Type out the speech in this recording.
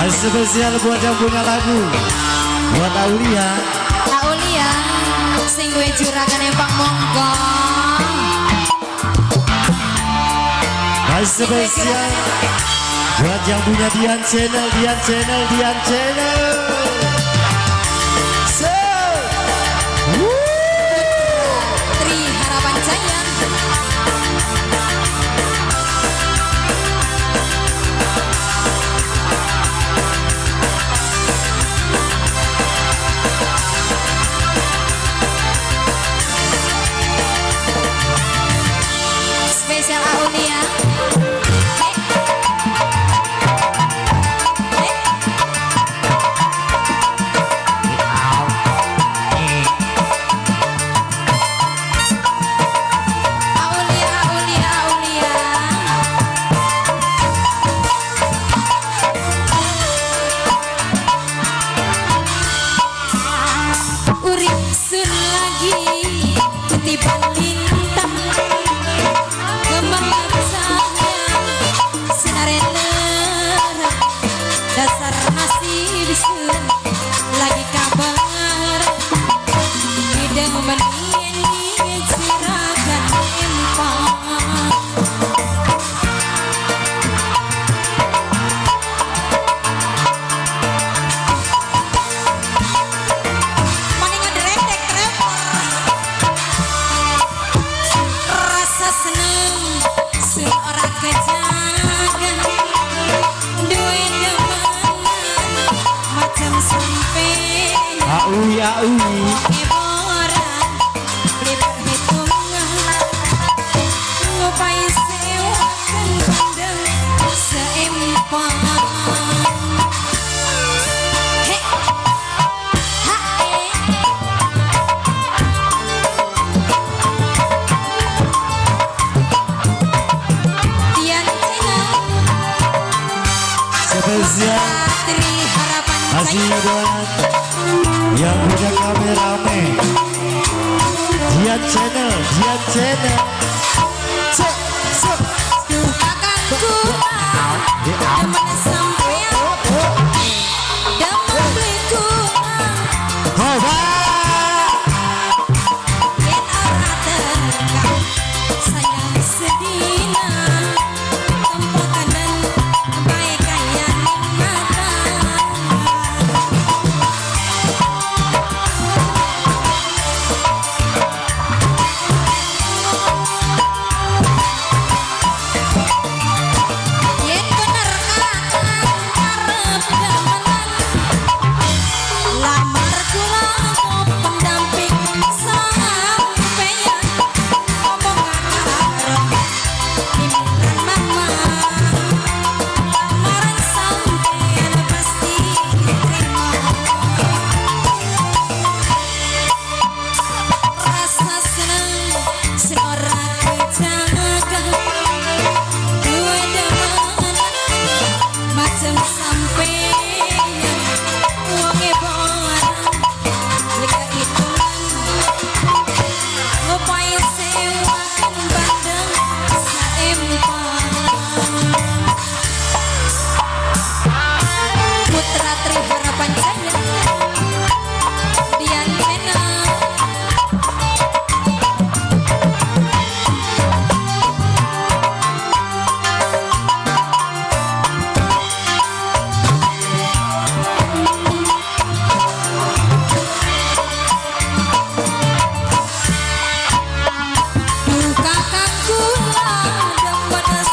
Spesial buat yang punya lagu, buat Aulia. Aulia, sing gue juragan Pak Monggo. Spesial buat yang punya Dian Channel, Dian Channel, Dian Channel. Tri Harapan Jaya. Spesial Aulia. Lagi kabar hidung menini juragan empang maning ngederetek repor rasa seneng sun ora kejagan duwe demenan macam sampai Aulia, Eboran beli perhitungan ngupai sewakan pandang seempang Dian Channel spesial Tri Harapan masih Jaya. buat yang punya kameramen, Dian Channel, Dian Channel. Kakakku demen sampean demen beliku yen ora tekan sayang sedina tempokanan bae kaya ning mata yen bener kakang arep demenan lamar kula pendamping sampeyan omongan karo mimpian mama lamaran sampeyan pasti diterima rasa seneng sing ora kejaga duwe demenan macem sampeyan wong eboran lega hitungan ngupai sewakan bandeng saempang Putra Tri Harapan Jaya Dian Channel. Kakakku demen